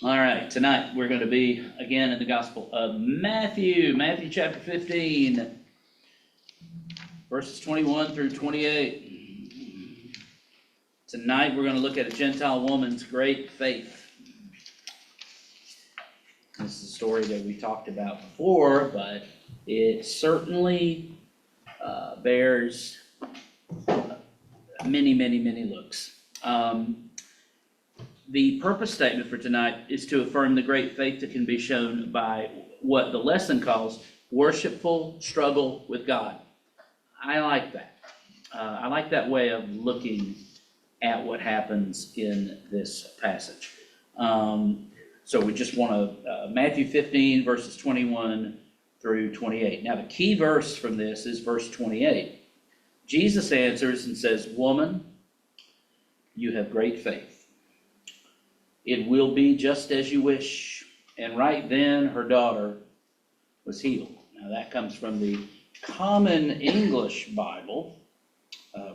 All right, tonight we're going to be again in the Gospel of Matthew chapter 15, verses 21 through 28. Tonight we're going to look at a Gentile woman's great faith. This is a story that we talked about before, but it certainly bears many looks. The purpose statement for tonight is to affirm the great faith that can be shown by what the lesson calls worshipful struggle with God. I like that. I like that way of looking at what happens in this passage. So we just want to, Matthew 15, verses 21 through 28. Now the key verse from this is verse 28. Jesus answers and says, "Woman, you have great faith. It will be just as you wish." And right then her daughter was healed. Now that comes from the Common English Bible,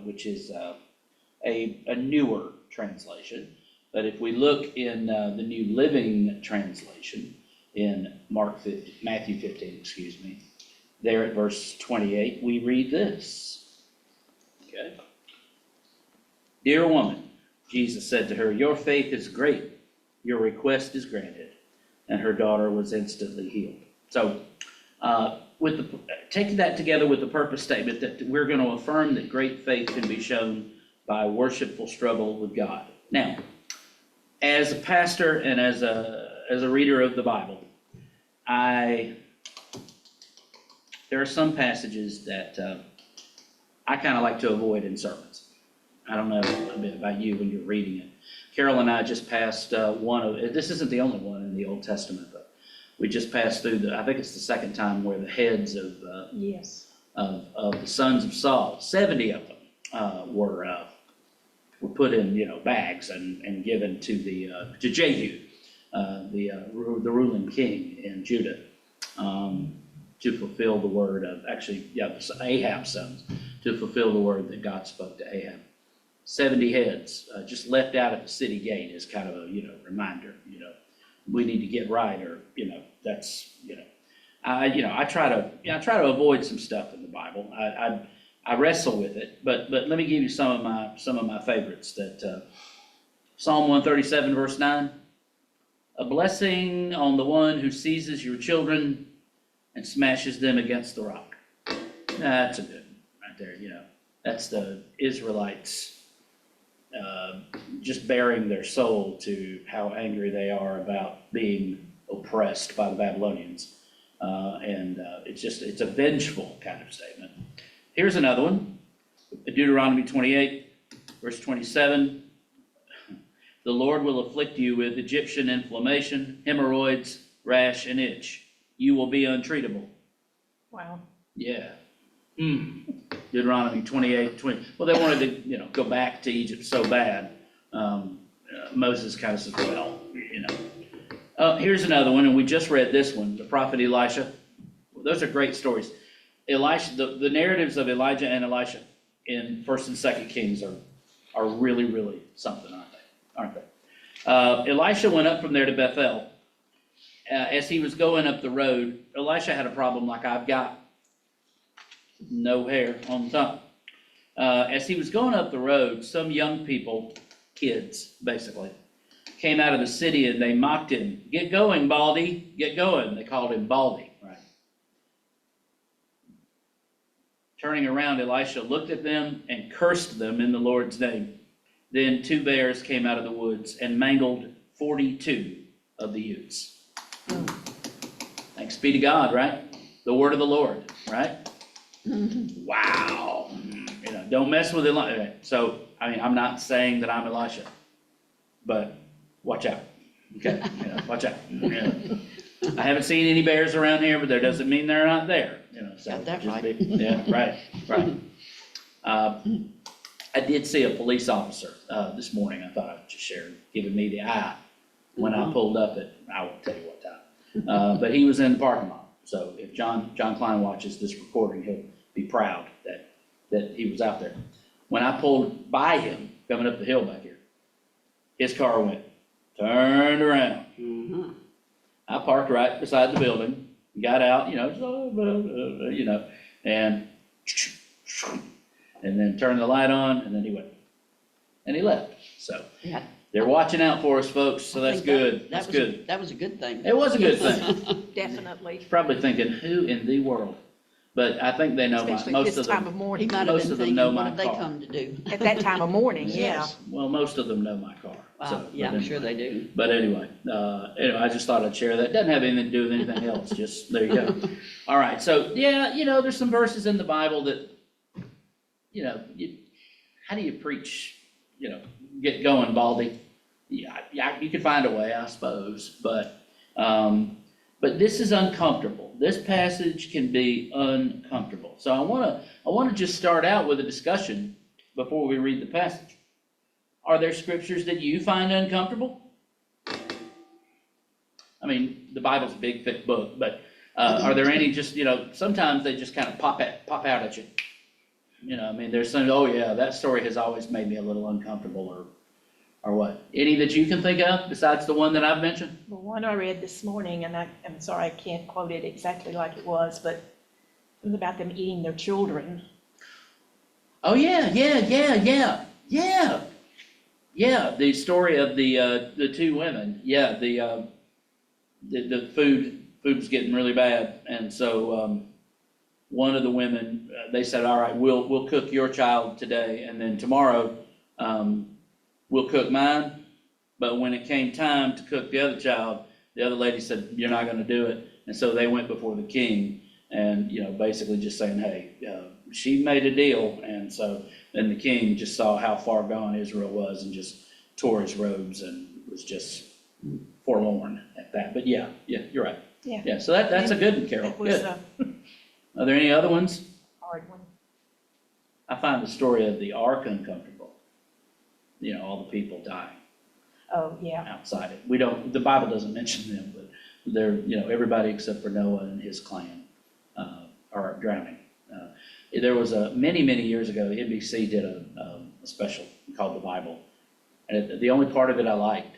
which is a newer translation. But if we look in the New Living Translation in Matthew 15, there at verse 28, we read this. Okay. "Dear woman," Jesus said to her, "your faith is great. Your request is granted." And her daughter was instantly healed. So taking that together with the purpose statement that we're going to affirm that great faith can be shown by worshipful struggle with God. Now, as a pastor and as a reader of the Bible, there are some passages that I kind of like to avoid in sermons. I don't know a bit about you when you're reading it. Carol and I just passed this isn't the only one in the Old Testament, but we just passed through I think it's the second time where the heads of the sons of Saul, 70 of them, were put in bags and given to Jehu, the ruling king in Judah, to fulfill the word of Ahab's sons, to fulfill the word that God spoke to Ahab. 70 heads just left out at the city gate is kind of a reminder. We need to get right, or that's I try to avoid some stuff in the Bible. I wrestle with it, but let me give you some of my favorites. That Psalm 137 verse 9, "A blessing on the one who seizes your children and smashes them against the rock." That's a good one right there. That's the Israelites just bearing their soul to how angry they are about being oppressed by the Babylonians. It's a vengeful kind of statement. Here's another one, Deuteronomy 28, verse 27. "The Lord will afflict you with Egyptian inflammation, hemorrhoids, rash, and itch. You will be untreatable." Wow. Yeah. Deuteronomy 28:20. Well, they wanted to, go back to Egypt so bad. Moses kind of says, well, here's another one, and we just read this one, the prophet Elisha. Those are great stories. Elisha, the narratives of Elijah and Elisha in 1st and 2nd Kings are really something, aren't they? Elisha went up from there to Bethel. As he was going up the road, Elisha had a problem like I've got. No hair on top. As he was going up the road, some young people, kids basically, came out of the city and they mocked him. "Get going, Baldy, get going." They called him Baldy, right? Turning around, Elisha looked at them and cursed them in the Lord's name. Then 2 bears came out of the woods and mangled 42 of the youths. Thanks be to God, right? The word of the Lord, right? Wow. Don't mess with Elisha. So, I'm not saying that I'm Elisha, but watch out. Okay? Watch out. I haven't seen any bears around here, but that doesn't mean they're not there. So Got that right. right. I did see a police officer this morning. I thought I'd just share, giving me the eye when I pulled up I won't tell you what time. But he was in the parking lot. So if John Klein watches this recording, he'll be proud that he was out there. When I pulled by him coming up the hill back here, his car went turned around. Mm-hmm. I parked right beside the building, got out, and then turned the light on, and then he went, and he left. So Yeah. they're watching out for us, folks, so I that's think that- good. that That's was good. That was a good thing. It was a good thing. Definitely, Probably thinking, who in the world? But I think they know especially most this of time them. of He morning, might have Most been of them know thinking, what my have they car. come to do? at that time of morning, yeah. Yes. Well, most of them know my car. So, Wow, yeah, but I'm sure anyway. they do. But anyway, I just thought I'd share that. Doesn't have anything to do with anything else, just, there you go. All right, so, yeah, there's some verses in the Bible that, how do you preach, get going, Baldy? Yeah, you could find a way, I suppose, but this is uncomfortable. This passage can be uncomfortable. So I wanna just start out with a discussion before we read the passage. Are there scriptures that you find uncomfortable? I mean, the Bible's a big, thick book, but are there any just, sometimes they just kind of pop out at you. There's some, oh yeah, that story has always made me a little uncomfortable, or what? Any that you can think of besides the one that I've mentioned? The one I read this morning, and I'm sorry, I can't quote it exactly like it was, but it was about them eating their children. Oh, yeah. Yeah, the story of the two women. Yeah, the food was getting really bad, and so one of the women, they said, all right, we'll cook your child today, and then tomorrow we'll cook mine. But when it came time to cook the other child, the other lady said, you're not gonna do it. And so they went before the king and, basically just saying, hey, she made a deal. And so then the king just saw how far gone Israel was and just tore his robes and was just forlorn at that. But yeah, you're right. Yeah. Yeah, so that's a good one, Carol. It was Good. a Are there any other ones? hard one. I find the story of the ark uncomfortable. All the people dying Oh, yeah. outside it. The Bible doesn't mention them, but they're, everybody except for Noah and his clan are drowning. There was many years ago, NBC did a special called The Bible. And the only part of it I liked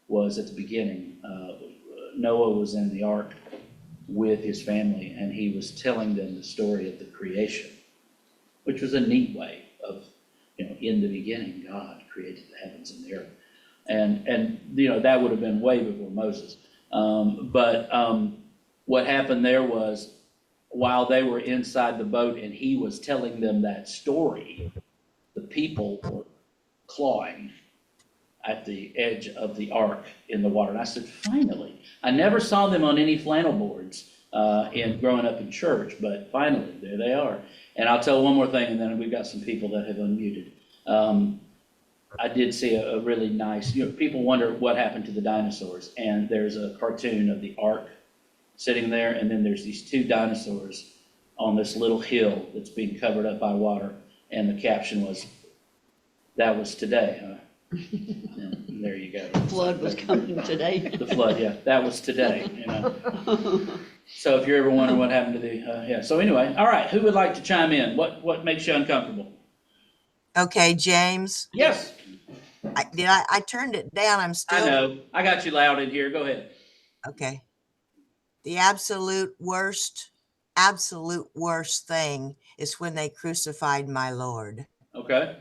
was at the beginning. Noah was in the ark with his family, and he was telling them the story of the creation, which was a neat way of, in the beginning, God created the heavens and the earth. And that would have been way before Moses. But what happened there was, while they were inside the boat and he was telling them that story, the people were clawing at the edge of the ark in the water. And I said, finally. I never saw them on any flannel boards in growing up in church, but finally, there they are. And I'll tell one more thing, and then we've got some people that have unmuted. I did see a really nice, people wonder what happened to the dinosaurs, and there's a cartoon of the ark sitting there, and then there's these two dinosaurs on this little hill that's being covered up by water, and the caption was, that was today, huh? And there you go. The flood was coming today. The flood, yeah, that was today, So if you're ever wondering what happened to the, so anyway, all right, who would like to chime in? What makes you uncomfortable? Okay, James, Yes, I turned it down. I'm I still, know, I got you loud in here, go ahead. okay. The absolute worst thing is when they crucified my Lord. Okay,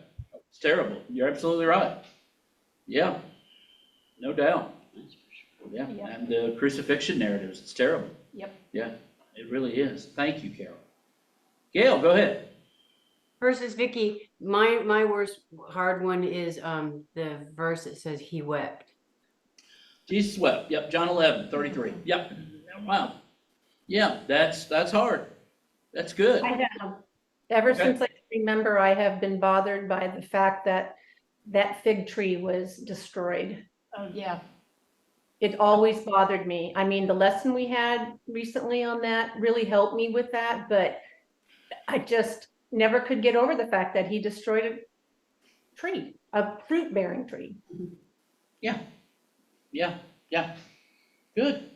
it's terrible, you're absolutely right. Yeah, no doubt. Yeah, Yep. and the crucifixion narratives, it's terrible. Yep. Yeah, it really is. Thank you, Carol. Gail, go ahead. Versus Vicky, my worst hard one is the verse that says he wept. Jesus wept. Yep, John 11:33. Yep. Wow. Yeah, that's hard. That's good. I have, ever Okay. since I can remember, I have been bothered by the fact that that fig tree was destroyed. Oh, yeah. It always bothered me. I mean, the lesson we had recently on that really helped me with that, but I just never could get over the fact that he destroyed a tree, a fruit-bearing tree. Yeah. Good.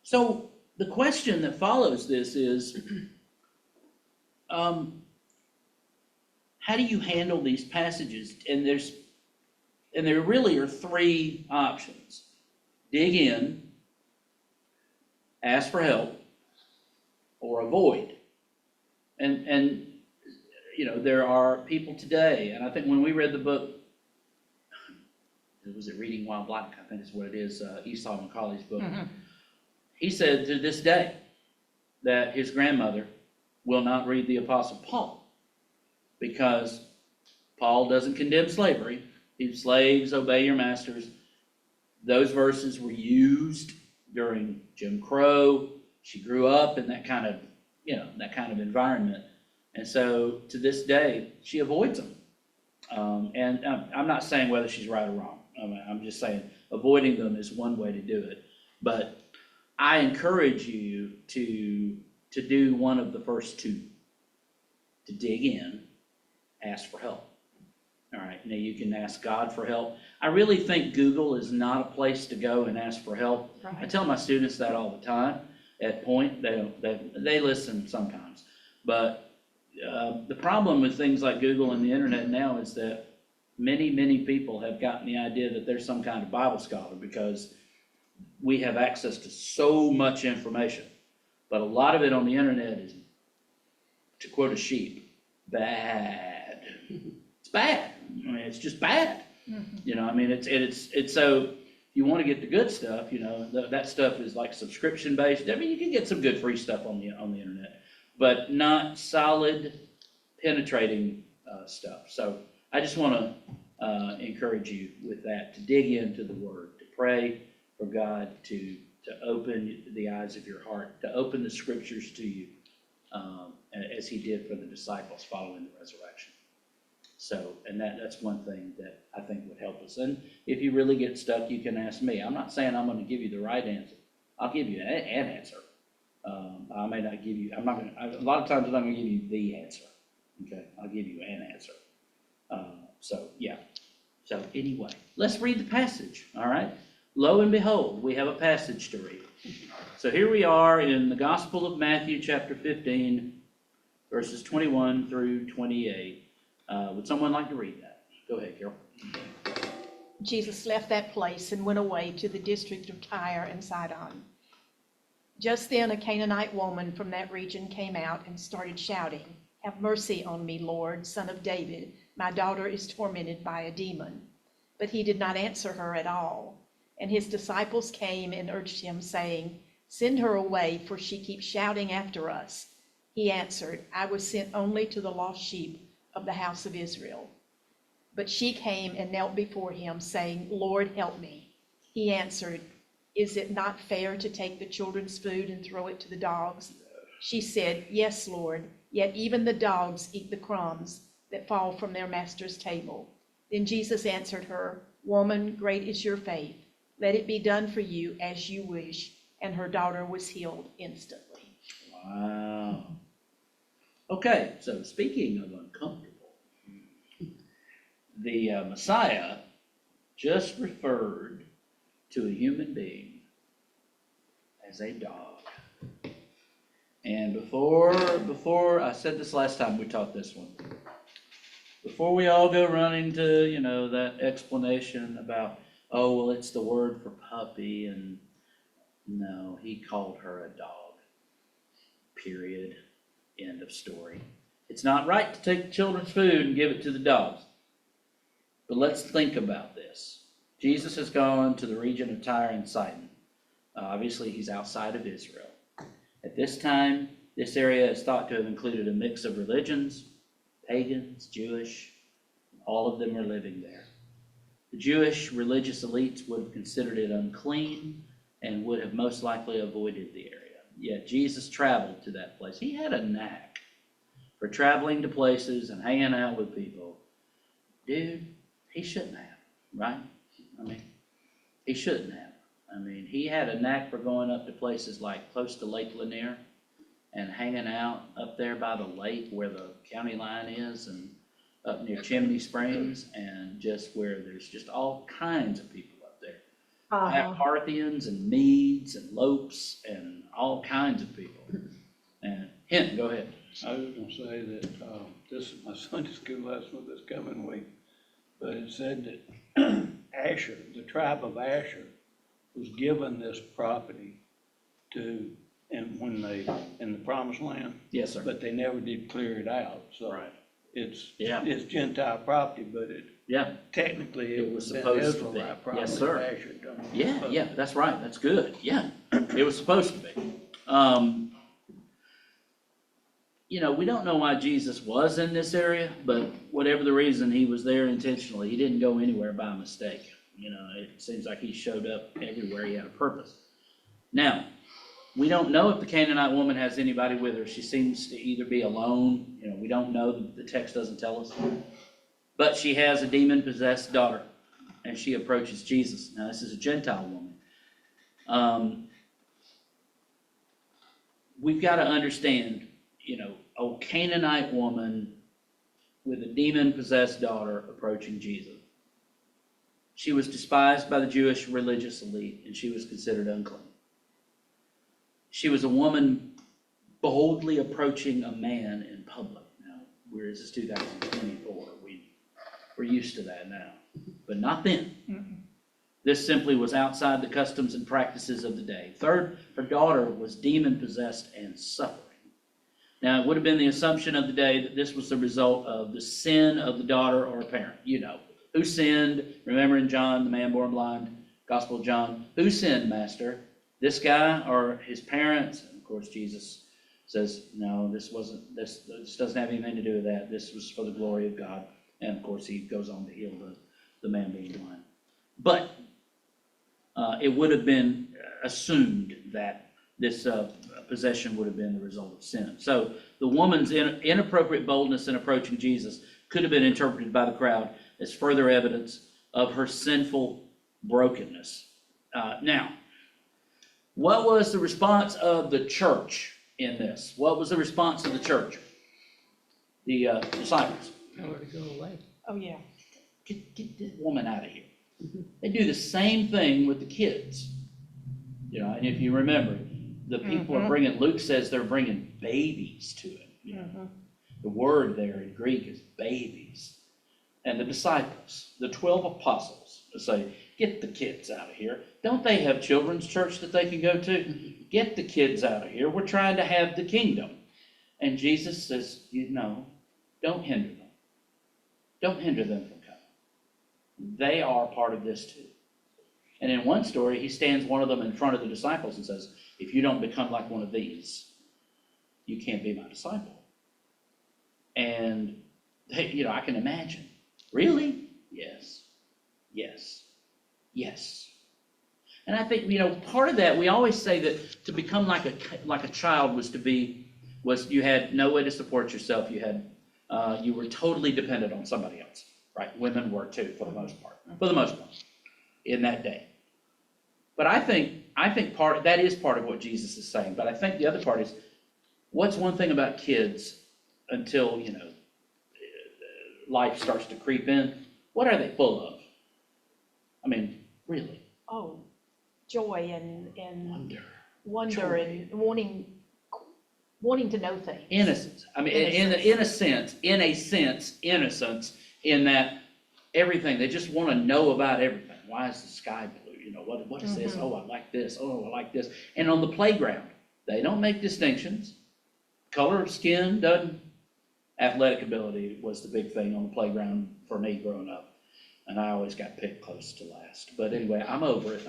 So the question that follows this is, how do you handle these passages? And And there really are three options: dig in, ask for help, or avoid. And you know, there are people today, and I think when we read the book, was it Reading While Black? I think is what it is, Esau McCauley's book. He said to this day that his grandmother will not read the Apostle Paul because Paul doesn't condemn slavery. If slaves, obey your masters. Those verses were used during Jim Crow. She grew up in that kind of, you know, that kind of environment. And so to this day, she avoids them. And I'm not saying whether she's right or wrong. I'm just saying avoiding them is one way to do it. But I encourage you to do one of the first two, to dig in, ask for help. All right, now you can ask God for help. I really think Google is not a place to go and ask for help. I tell my students that all the time. At Point, they listen sometimes. But the problem with things like Google and the internet now is that many people have gotten the idea that they're some kind of Bible scholar because we have access to so much information. But a lot of it on the internet is, to quote a sheep, bad. It's bad. I mean, it's just bad. You know, I mean, it's so if you want to get the good stuff, you know, that stuff is like subscription based. I mean, you can get some good free stuff on the internet, but not solid, penetrating stuff. So I just want to encourage you with that, to dig into the Word, to pray for God to open the eyes of your heart, to open the Scriptures to you, as He did for the disciples following the resurrection. So, and that's one thing that I think would help us. And if you really get stuck, you can ask me. I'm not saying I'm going to give you the right answer. I'll give you an answer. I may not give you, a lot of times I'm not going to give you the answer. Okay, I'll give you an answer. So, yeah. So anyway, let's read the passage, all right? Lo and behold, we have a passage to read. So here we are in the Gospel of Matthew, chapter 15, verses 21 through 28. Would someone like to read that? Go ahead, Carol. Jesus left that place and went away to the district of Tyre and Sidon. Just then a Canaanite woman from that region came out and started shouting, "Have mercy on me, Lord, Son of David. My daughter is tormented by a demon." But he did not answer her at all. And his disciples came and urged him, saying, "Send her away, for she keeps shouting after us." He answered, "I was sent only to the lost sheep of the house of Israel." But she came and knelt before him, saying, "Lord, help me." He answered, "Is it not fair to take the children's food and throw it to the dogs?" She said, "Yes, Lord, yet even the dogs eat the crumbs that fall from their master's table." Then Jesus answered her, "Woman, great is your faith. Let it be done for you as you wish." And her daughter was healed instantly. Wow. Okay, so speaking of uncomfortable, the Messiah just referred to a human being as a dog. And before I said this last time we taught this one, before we all go running to, you know, that explanation about, oh, well, it's the word for puppy, and no, he called her a dog. Period. End of story. It's not right to take the children's food and give it to the dogs. But let's think about this. Jesus has gone to the region of Tyre and Sidon. Obviously, he's outside of Israel. At this time, this area is thought to have included a mix of religions, pagans, Jewish. All of them were living there. The Jewish religious elites would have considered it unclean and would have most likely avoided the area. Yet Jesus traveled to that place. He had a knack for traveling to places and hanging out with people. Dude, he shouldn't have, right? I mean, he shouldn't have. I mean, he had a knack for going up to places like close to Lake Lanier and hanging out up there by the lake where the county line is, and up near Chimney Springs, and just where there's just all kinds of people up there. Parthians and Medes and Lopes and all kinds of people. And Hinton, go ahead. I was gonna say that, this is my Sunday school lesson this coming week. but it said that Asher, the tribe of Asher, was given this property to, and when they, in the promised land, Yes, sir. but they never did clear it out, so. Right. It's, Yeah. it's Gentile property, but it, Yeah, technically It it was was been supposed to be. Israelite property. Yes, sir. Asher done it. yeah, yeah, that's right, that's good, yeah. It was supposed to be. You know, we don't know why Jesus was in this area, but whatever the reason, he was there intentionally. He didn't go anywhere by mistake. You know, it seems like he showed up everywhere. He had a purpose. Now, we don't know if the Canaanite woman has anybody with her. She seems to either be alone. You know, we don't know. The text doesn't tell us. But she has a demon-possessed daughter, and she approaches Jesus. Now, this is a Gentile woman. We've got to understand, you know, a Canaanite woman with a demon-possessed daughter approaching Jesus. She was despised by the Jewish religious elite, and she was considered unclean. She was a woman boldly approaching a man in public. Now, this is 2024. We're used to that now, but not then. This simply was outside the customs and practices of the day. Third, her daughter was demon-possessed and suffering. Now, it would have been the assumption of the day that this was the result of the sin of the daughter or a parent. You know, who sinned? Remember in John, the man born blind, Gospel of John, who sinned, Master? This guy or his parents? And of course, Jesus says, no, this doesn't have anything to do with that. This was for the glory of God. And of course, he goes on to heal the man being blind. But it would have been assumed that this possession would have been the result of sin. So the woman's inappropriate boldness in approaching Jesus could have been interpreted by the crowd as further evidence of her sinful brokenness. Now, what was the response of the church in this? What was the response of the church? The disciples. Tell her to go away. Oh, yeah. Get this woman out of here. They do the same thing with the kids. You know, and if you remember, the people are bringing, Luke says they're bringing babies to him. You know? The word there in Greek is babies. And the disciples, the 12 apostles, say, get the kids out of here. Don't they have children's church that they can go to? Get the kids out of here. We're trying to have the kingdom. And Jesus says, no, don't hinder them. Don't hinder them from coming. They are part of this too. And in one story, he stands one of them in front of the disciples and says, if you don't become like one of these, you can't be my disciple. And, you know, I can imagine. Really? Yes. Yes. Yes. And I think, you know, part of that, we always say that to become like a child was you had no way to support yourself. You were totally dependent on somebody else, right? Women were too, for the most part, in that day. But I think that is part of what Jesus is saying. But I think the other part is, what's one thing about kids until, you know, life starts to creep in? What are they full of? I mean, really? Oh, joy and Wonder. wonder and wanting to know things. Innocence. I mean, in a sense, innocence in that everything, they just want to know about everything. Why is the sky blue? You know, what is this? Oh, I like this. Oh, I like this. And on the playground, they don't make distinctions. Color of skin doesn't. Athletic ability was the big thing on the playground for me growing up. And I always got picked close to last. But anyway, I'm over it.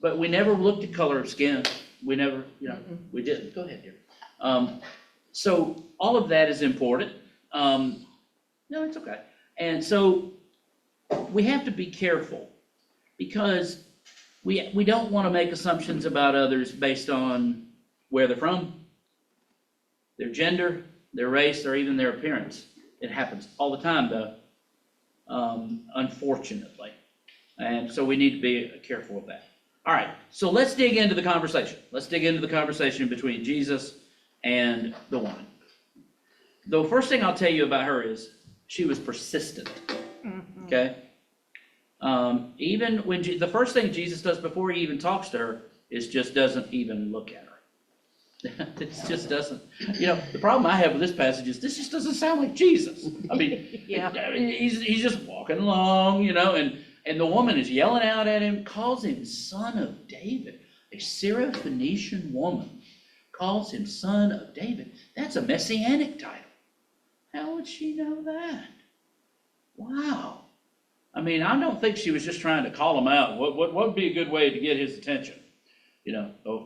But we never looked at color of skin. We never, you know, we didn't. Go ahead, dear. So all of that is important. No, it's okay. And so we have to be careful because we don't want to make assumptions about others based on where they're from, their gender, their race, or even their appearance. It happens all the time, though, unfortunately. And so we need to be careful of that. All right, so let's dig into the conversation. Let's dig into the conversation between Jesus and the woman. The first thing I'll tell you about her is she was persistent, okay? Even when the first thing Jesus does before he even talks to her is just doesn't even look at her. This just doesn't, the problem I have with this passage is this just doesn't sound like Jesus. I mean, Yeah. he's just walking along, and the woman is yelling out at him, calls him son of David. A Syrophoenician woman calls him son of David. That's a messianic title. How would she know that? Wow. I mean, I don't think she was just trying to call him out. What would be a good way to get his attention?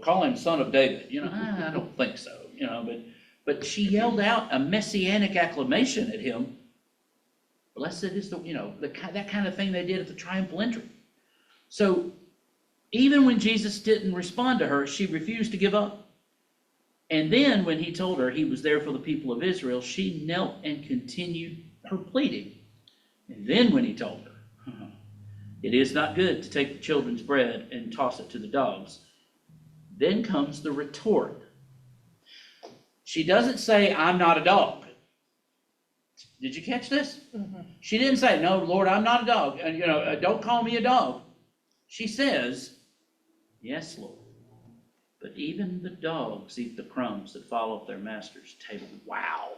Call him son of David. I don't think so, but she yelled out a messianic acclamation at him. Blessed is that kind of thing they did at the triumphal entry. So even when Jesus didn't respond to her, she refused to give up. And then when he told her he was there for the people of Israel, she knelt and continued her pleading. And then when he told her, it is not good to take the children's bread and toss it to the dogs, then comes the retort. She doesn't say, I'm not a dog. Did you catch this? She didn't say, no, Lord, I'm not a dog. And, don't call me a dog. She says, yes, Lord. But even the dogs eat the crumbs that fall off their master's table. Wow.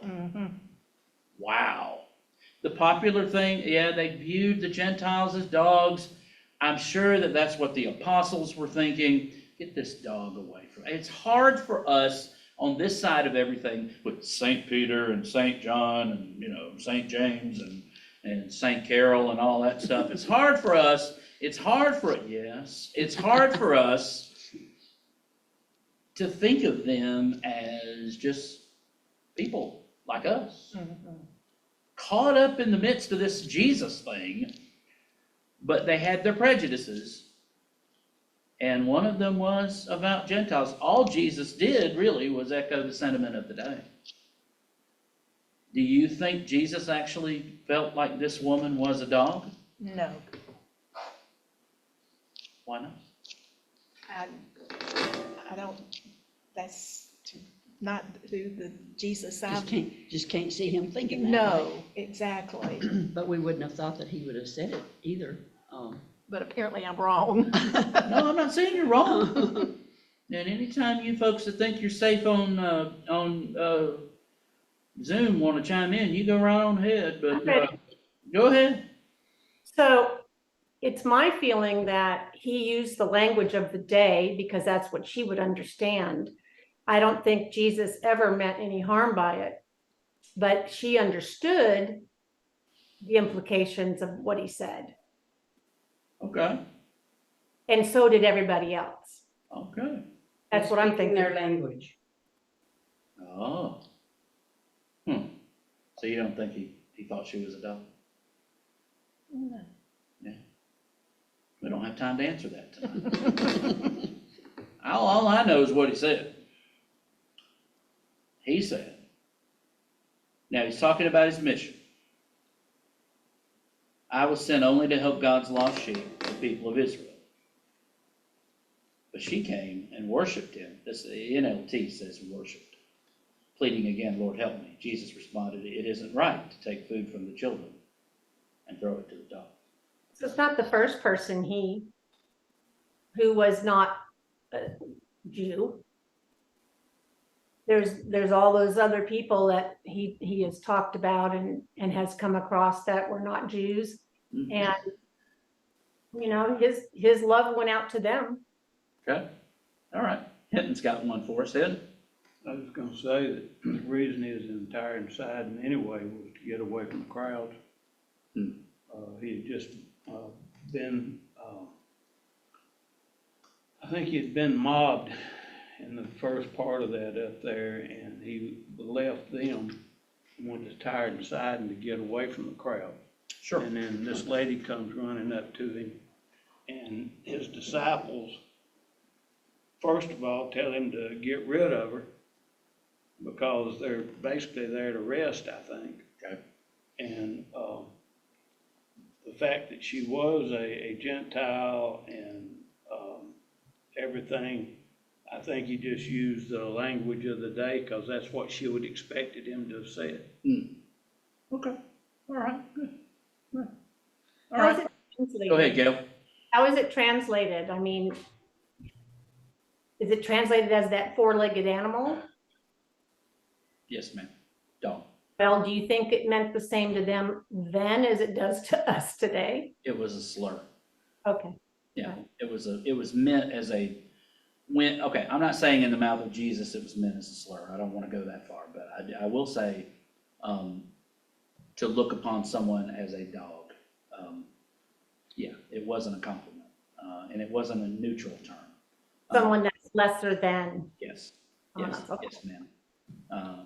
Wow. The popular thing, they viewed the Gentiles as dogs. I'm sure that's what the apostles were thinking. Get this dog away from me. It's hard for us on this side of everything with St. Peter and St. John and, St. James and St. Carol and all that stuff. It's hard for us. It's hard for us to think of them as just people like us, caught up in the midst of this Jesus thing, but they had their prejudices. And one of them was about Gentiles. All Jesus did really was echo the sentiment of the day. Do you think Jesus actually felt like this woman was a dog? No, Why not? I don't, that's not who the Jesus I, Just can't see him thinking that way. no, exactly. But we wouldn't have thought that he would have said it either. But apparently I'm wrong. No, I'm not saying you're wrong. And anytime you folks that think you're safe on Zoom want to chime in, you go right on ahead, but go ahead. So it's my feeling that he used the language of the day because that's what she would understand. I don't think Jesus ever meant any harm by it, but she understood the implications of what he said. Okay, And so did everybody else. okay. That's what I'm Speaking thinking. their language. Oh. So you don't think he thought she was a dog? No. Yeah. We don't have time to answer that tonight. All I know is what he said. He said, now he's talking about his mission. I was sent only to help God's lost sheep, the people of Israel. But she came and worshiped him. This, the NLT says worshiped. Pleading again, Lord, help me. Jesus responded, it isn't right to take food from the children and throw it to the dogs. So it's not the first person who was not a Jew. There's all those other people that he has talked about and has come across that were not Jews. Mhm. And, his love went out to them. Okay, all right. Hinton's got one for us, Hinton. I was gonna say that the reason he was entire inside and anyway was to get away from the crowds. He had just been, I think he'd been mobbed in the first part of that up there, and he left them and went to tired inside and to get away from the crowd. Sure. And then this lady comes running up to him, and his disciples, first of all, tell him to get rid of her because they're basically there to rest, I think. Okay. And the fact that she was a Gentile and everything, I think he just used the language of the day because that's what she would expected him to have said. Okay, all right, good. All How is right, it translated? go ahead, Gail. How is it translated? I mean, is it translated as that four-legged animal? Yes, ma'am. Dog. Well, do you think it meant the same to them then as it does to us today? It was a slur. Okay, Yeah, Right. it was meant as a, okay, I'm not saying in the mouth of Jesus it was meant as a slur. I don't want to go that far, but I will say, to look upon someone as a dog. Yeah, it wasn't a compliment, and it wasn't a neutral term. someone that's lesser than. Yes, someone yes, else. Okay. yes, ma'am.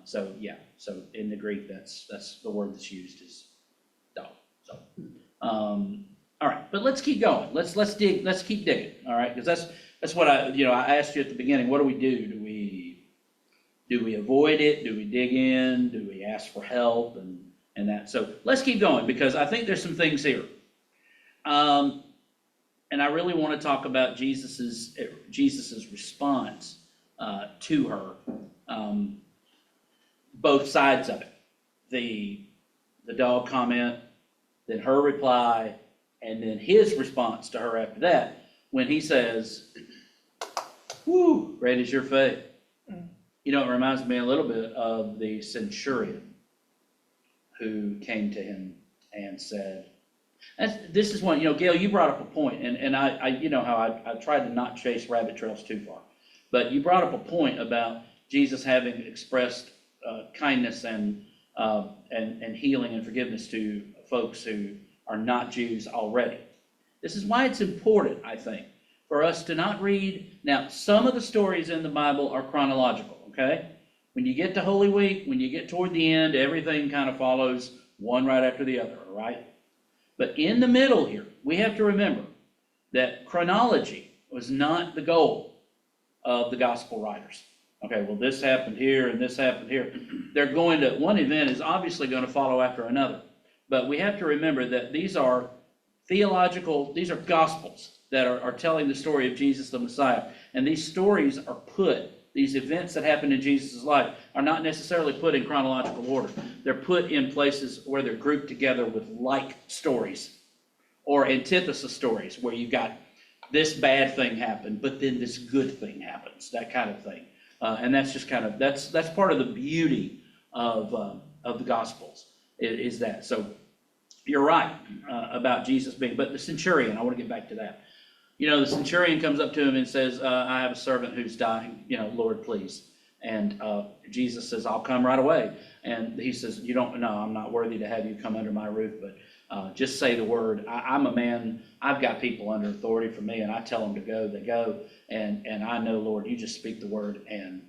So, yeah, so in the Greek, that's the word that's used is dog, so. All right, but let's keep going. Let's keep digging, all right? Because that's what I asked you at the beginning, what do we do? Do we avoid it? Do we dig in? Do we ask for help and that? So let's keep going because I think there's some things here. And I really want to talk about Jesus's response to her, both sides of it. The dog comment, then her reply, and then his response to her after that, when he says, "Whoo, great is your faith." You know, it reminds me a little bit of the centurion who came to him and said, this is one, Gail, you brought up a point, and I you know how I tried to not chase rabbit trails too far, but you brought up a point about Jesus having expressed kindness and healing and forgiveness to folks who are not Jews already. This is why it's important, I think, for us to not read. Now, some of the stories in the Bible are chronological, okay? When you get to Holy Week, when you get toward the end, everything kind of follows one right after the other, all right? But in the middle here, we have to remember that chronology was not the goal of the gospel writers. Okay, well, this happened here and this happened here. They're going to, one event is obviously going to follow after another. But we have to remember that these are these are gospels that are telling the story of Jesus the Messiah. And these stories are these events that happened in Jesus' life are not necessarily put in chronological order. They're put in places where they're grouped together with like stories or antithesis stories where you've got this bad thing happened, but then this good thing happens, that kind of thing. And that's just kind of, that's part of the beauty of the Gospels, is that. So you're right about Jesus but the centurion, I want to get back to that. The centurion comes up to him and says, I have a servant who's dying, Lord, please. And Jesus says, I'll come right away. And he says, I'm not worthy to have you come under my roof, but just say the word. I'm a man, I've got people under authority from me, and I tell them to go, they go. And I know, Lord, you just speak the word. And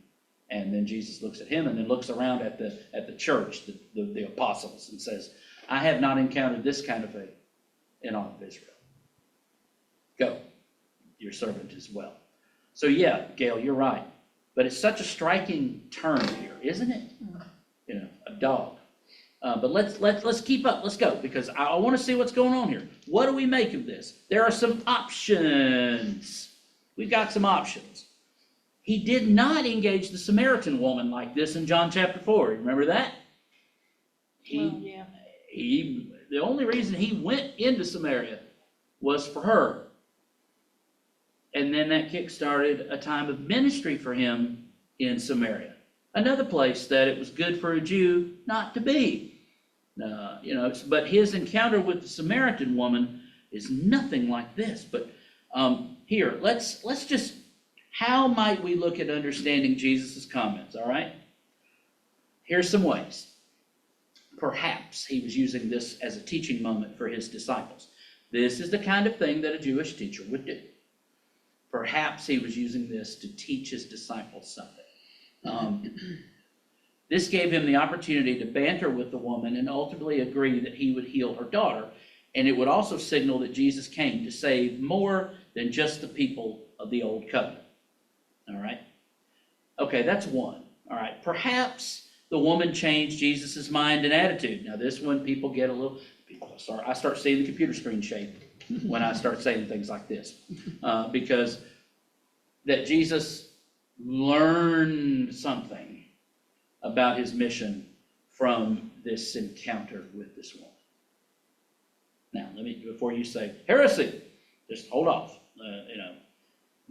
then Jesus looks at him and then looks around at the church, the apostles, and says, I have not encountered this kind of faith in all of Israel. Go, your servant as well. So yeah, Gail, you're right. But it's such a striking turn here, isn't it? A dog. But let's keep up. Let's go, because I want to see what's going on here. What do we make of this? There are some options. We've got some options. He did not engage the Samaritan woman like this in John chapter 4. Remember that? Yeah. The only reason he went into Samaria was for her. And then that kick-started a time of ministry for him in Samaria. Another place that it was good for a Jew not to be. But his encounter with the Samaritan woman is nothing like this. But here, let's just, how might we look at understanding Jesus' comments, all right? Here's some ways. Perhaps he was using this as a teaching moment for his disciples. This is the kind of thing that a Jewish teacher would do. Perhaps he was using this to teach his disciples something. This gave him the opportunity to banter with the woman and ultimately agree that he would heal her daughter. And it would also signal that Jesus came to save more than just the people of the old covenant. All right? Okay, that's one. All right, perhaps the woman changed Jesus' mind and attitude. Now this one, people get a little, I start seeing the computer screen shape when I start saying things like this. Because that Jesus learned something about his mission from this encounter with this woman. Now, before you say heresy, just hold off.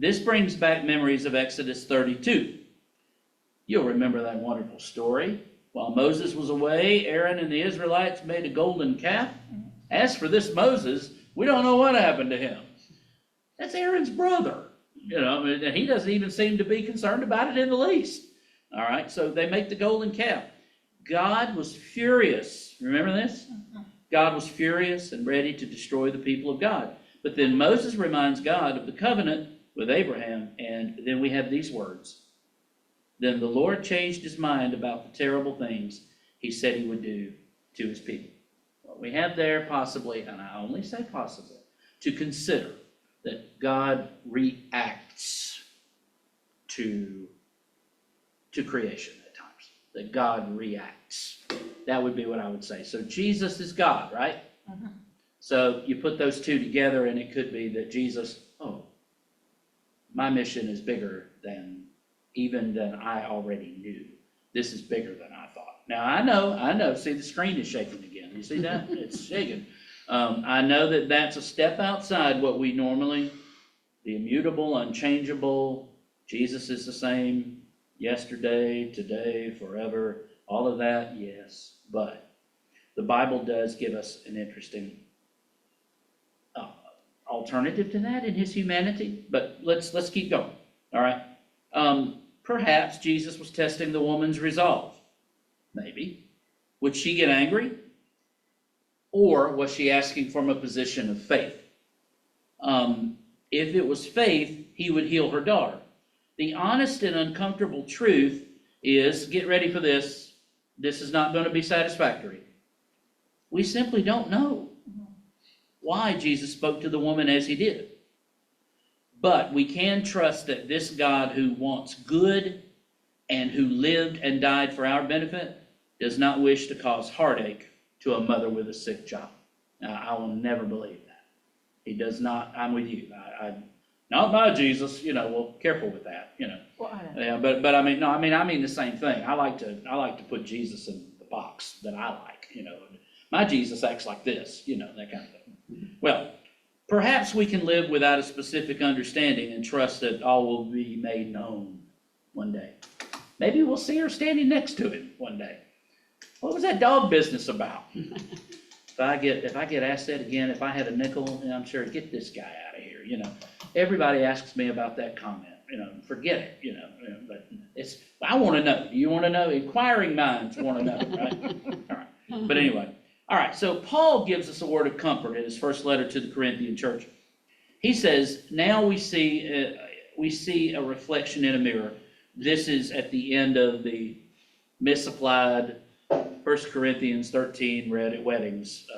This brings back memories of Exodus 32. You'll remember that wonderful story. While Moses was away, Aaron and the Israelites made a golden calf. As for this Moses, we don't know what happened to him. That's Aaron's brother. And he doesn't even seem to be concerned about it in the least. All right, so they make the golden calf. God was furious. Remember this? God was furious and ready to destroy the people of God. But then Moses reminds God of the covenant with Abraham, and then we have these words. Then the Lord changed his mind about the terrible things he said he would do to his people. What we have there possibly, and I only say possibly, to consider that God reacts to creation at times. That God reacts. That would be what I would say. So Jesus is God, right? So you put those two together and it could be that Jesus, my mission is bigger than I already knew. This is bigger than I thought. Now I know, see the screen is shaking again. You see that? It's shaking. I know that that's a step outside what we normally, the immutable, unchangeable, Jesus is the same yesterday, today, forever, all of that, yes. But the Bible does give us an interesting alternative to that in his humanity. But let's keep going, all right? Perhaps Jesus was testing the woman's resolve. Maybe. Would she get angry? Or was she asking from a position of faith? If it was faith, he would heal her daughter. The honest and uncomfortable truth is, get ready for this, this is not going to be satisfactory. We simply don't know why Jesus spoke to the woman as he did. But we can trust that this God who wants good and who lived and died for our benefit does not wish to cause heartache to a mother with a sick child. Now, I will never believe that. He does not. I'm with you. Not my Jesus, well, careful with that, Well, I know. Yeah, but I mean, no, I mean the same thing. I like to put Jesus in the box that I like, My Jesus acts like this, that kind of thing. Well, perhaps we can live without a specific understanding and trust that all will be made known one day. Maybe we'll see her standing next to him one day. What was that dog business about? If I get asked that again, if I had a nickel, I'm sure, get this guy out of here, Everybody asks me about that comment, forget it, but I want to know. Do you want to know? Inquiring minds want to know, right? All right. But anyway, all right, so Paul gives us a word of comfort in his first letter to the Corinthian church. He says, now we see a reflection in a mirror. This is at the end of the misapplied 1 Corinthians 13 read at weddings.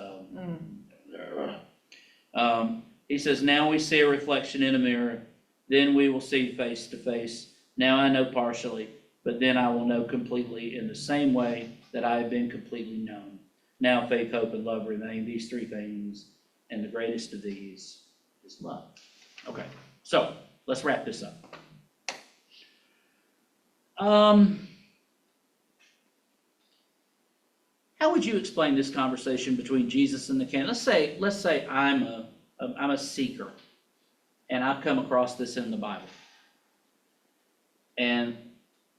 He says, now we see a reflection in a mirror, then we will see face to face. Now I know partially, but then I will know completely in the same way that I have been completely known. Now faith, hope, and love remain, these three things, and the greatest of these is love. Okay, so let's wrap this up. How would you explain this conversation between Jesus and the Canaanite? Let's say I'm a seeker, and I've come across this in the Bible. And,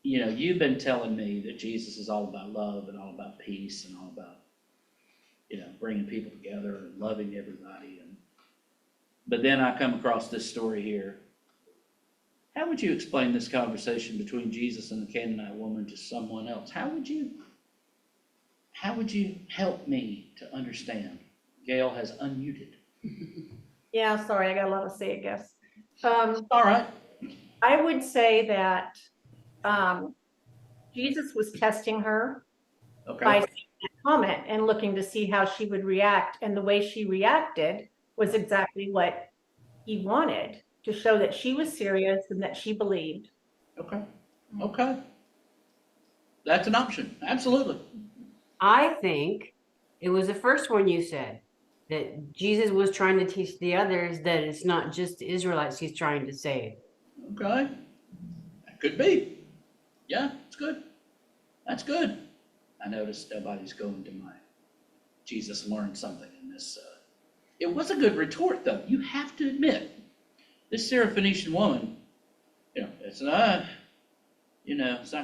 you've been telling me that Jesus is all about love and all about peace and all about, bringing people together and loving everybody. But then I come across this story here. How would you explain this conversation between Jesus and the Canaanite woman to someone else? How would you help me to understand? Gail has unmuted. Yeah, sorry, I got a lot to say, I guess. All right. I would say that Jesus was testing her Okay. by seeing that comment and looking to see how she would react. And the way she reacted was exactly what he wanted, to show that she was serious and that she believed. Okay. That's an option. Absolutely. I think it was the first one you said, that Jesus was trying to teach the others that it's not just the Israelites he's trying to save. Okay. That could be. Yeah, it's good. That's good. I noticed nobody's going to my Jesus learned something in this. It was a good retort, though. You have to admit This Syrophoenician woman, it's not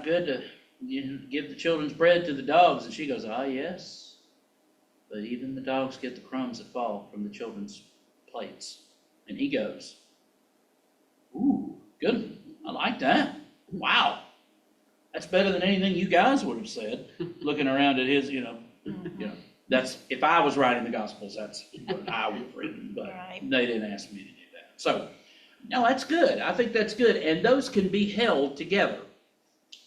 good to give the children's bread to the dogs. And she goes, ah, yes, but even the dogs get the crumbs that fall from the children's plates. And he goes, ooh, good, I like that. Wow, that's better than anything you guys would have said, looking around at his, that's, if I was writing the Gospels, that's what I would have written, but Right. they didn't ask me to do that. So, no, that's good. I think that's good. And those can be held together.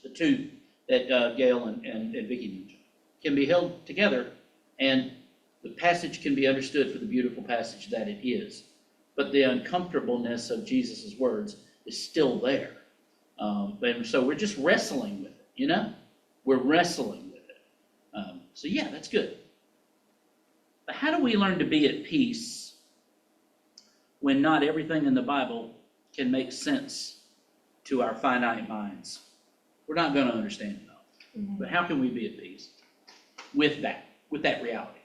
The two that Gail and Vicky mentioned can be held together, and the passage can be understood for the beautiful passage that it is. But the uncomfortableness of Jesus' words is still there. And so we're just wrestling with it, We're wrestling with it. So yeah, that's good. But how do we learn to be at peace when not everything in the Bible can make sense to our finite minds? We're not going to understand it all. But how can we be at peace with that reality?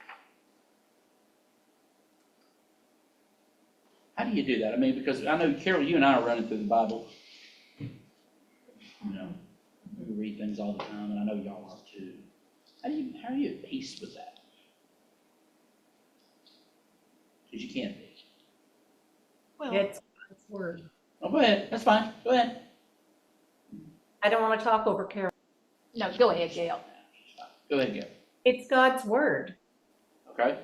How do you do that? I mean, because I know, Carol, you and I are running through the Bible. We read things all the time, and I know y'all are too. How are you at peace with that? Because you can't be. Well, It's God's word. Oh, go ahead. That's fine. Go ahead. I don't want to talk over Carol. no, go ahead, Gail. Go ahead, Gail. It's God's word. Okay?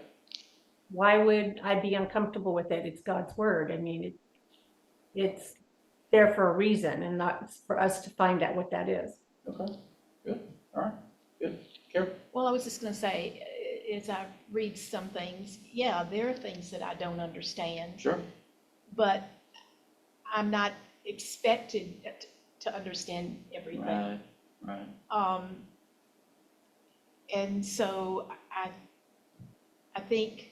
Why would I be uncomfortable with it? It's God's word. I mean, it's there for a reason and not for us to find out what that is. Okay. Good. All right. Good. Carol? Well, I was just gonna say, as I read some things, yeah, there are things that I don't understand, Sure. but I'm not expected to understand everything. Right. And so I think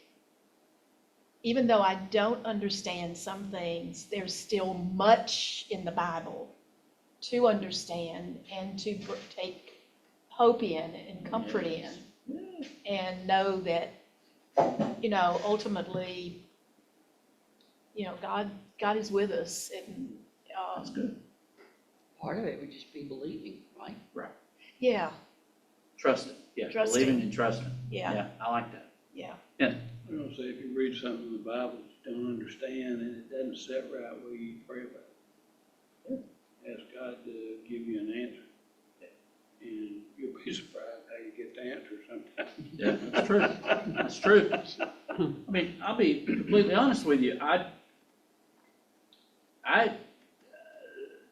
even though I don't understand some things, there's still much in the Bible to understand and to take hope in and comfort in, Yeah. and know that, ultimately, God is with us, and, That's good. Part of it would just be believing, right? Right. yeah, Trusting. Yeah. Trusting. Believing and trusting. yeah, Yeah. I like that. yeah. I'm gonna say, if you read something in the Bible that you don't understand and it doesn't sit right, well, you pray about it. Ask God to give you an answer. And you'll be surprised how you get the answer sometimes. Yeah, that's true. That's true. I mean, I'll be completely honest with you.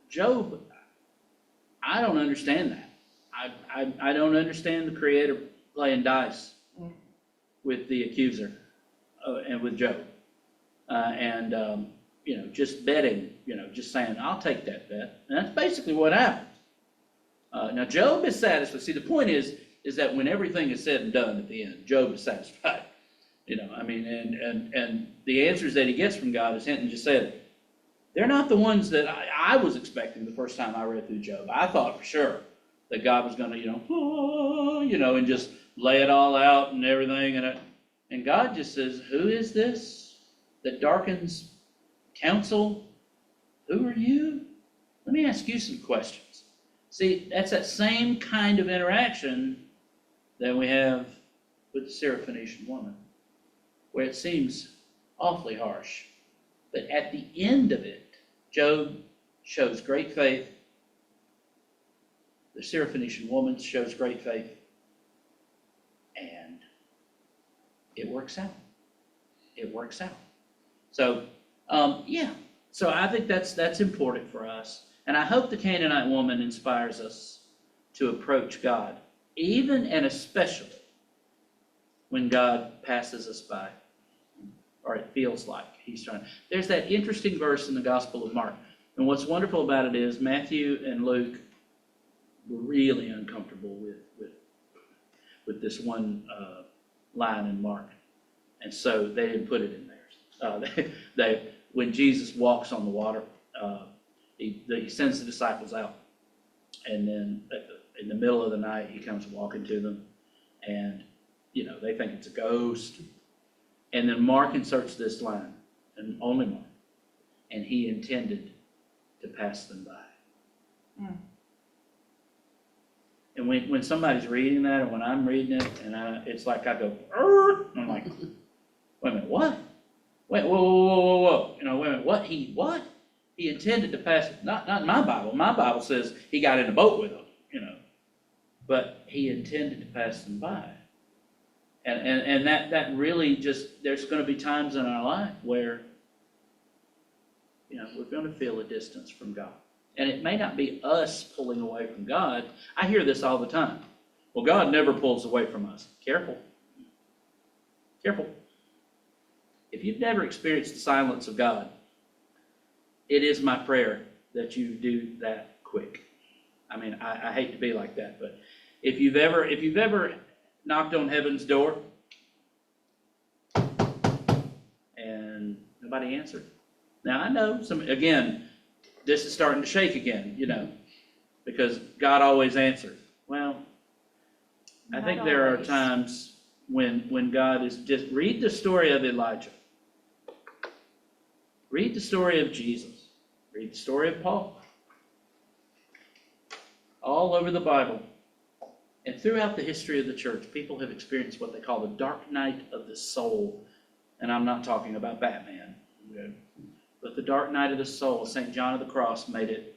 Job, I don't understand that. I don't understand the Creator playing dice with the accuser and with Job. Just betting, just saying, I'll take that bet. And that's basically what happened. Now, Job is satisfied. See, the point is that when everything is said and done at the end, Job is satisfied. And the answers that he gets from God, as Hinton just said, they're not the ones that I was expecting the first time I read through Job. I thought for sure that God was going to, and just lay it all out and everything. And God just says, who is this that darkens counsel? Who are you? Let me ask you some questions. See, that's that same kind of interaction that we have with the Syrophoenician woman, where it seems awfully harsh. But at the end of it, Job shows great faith. The Syrophoenician woman shows great faith. And it works out. It works out. So, So I think that's important for us. And I hope the Canaanite woman inspires us to approach God, even and especially when God passes us by, or it feels like he's trying. There's that interesting verse in the Gospel of Mark. And what's wonderful about it is Matthew and Luke were really uncomfortable with this one line in Mark. And so they didn't put it in theirs. When Jesus walks on the water, he sends the disciples out. And then in the middle of the night, he comes walking to them. And, they think it's a ghost. And then Mark inserts this line, and only Mark. and he intended to pass them by. Mm. And when somebody's reading that, or when I'm reading it, and it's like I go, "Arr!" I'm like, wait a minute, what? Wait, whoa. You know, wait a minute, what? He intended to pass it, not in my Bible. My Bible says he got in a boat with them, you know. But he intended to pass them by. And that really just, there's gonna be times in our life where, you know, we're gonna feel a distance from God. And it may not be us pulling away from God. I hear this all the time. Well, God never pulls away from us. Careful. Careful. If you've never experienced the silence of God, it is my prayer that you do that quick. I mean, I hate to be like that, but if you've ever knocked on heaven's door and nobody answered. Now, I know again, this is starting to shake again, you know, because God always answers. Well, I Not think there are always. times when God is just, read the story of Elijah. Read the story of Jesus. Read the story of Paul. All over the Bible. And throughout the history of the church, people have experienced what they call the dark night of the soul. And I'm not talking about Batman. Okay? But the dark night of the soul, St. John of the Cross made it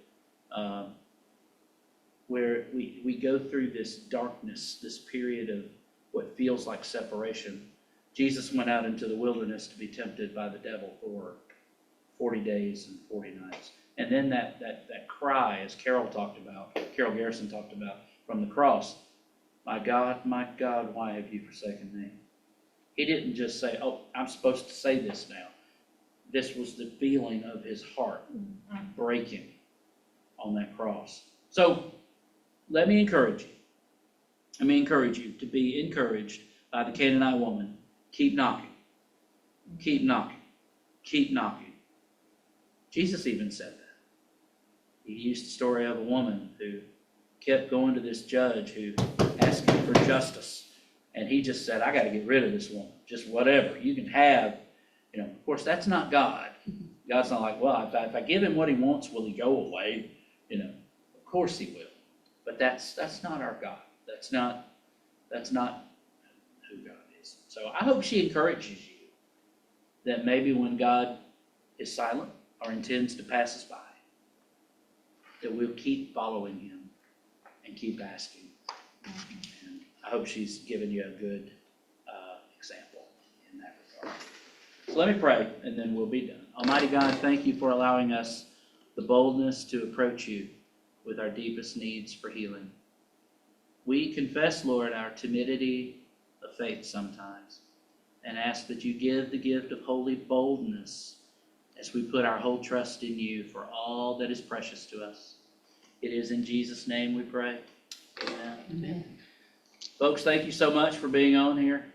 where we go through this darkness, this period of what feels like separation. Jesus went out into the wilderness to be tempted by the devil for 40 days and 40 nights. And then that cry, as Carol Garrison talked about, from the cross, my God, why have you forsaken me? He didn't just say, oh, I'm supposed to say this now. This was the feeling of his heart breaking on that cross. So let me encourage you. Let me encourage you to be encouraged by the Canaanite woman. Keep knocking. Keep knocking. Keep knocking. Jesus even said that. He used the story of a woman who kept going to this judge who asked him for justice. And he just said, I got to get rid of this woman. Just whatever. You can have, you know, of course, that's not God. God's not like, well, if I give him what he wants, will he go away? You know, of course he will. But that's not our God. That's not who God is. So I hope she encourages you that maybe when God is silent or intends to pass us by, that we'll keep following him and keep asking. And I hope she's given you a good example in that regard. So let me pray, and then we'll be done. Almighty God, thank you for allowing us the boldness to approach you with our deepest needs for healing. We confess, Lord, our timidity of faith sometimes, and ask that you give the gift of holy boldness as we put our whole trust in you for all that is precious to us. It is in Jesus' name we pray. Amen. Amen. Folks, thank you so much for being on here.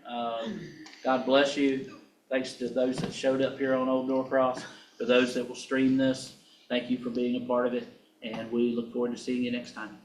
God bless you. Thanks to those that showed up here on Old Norcross. For those that will stream this, thank you for being a part of it. And we look forward to seeing you next time.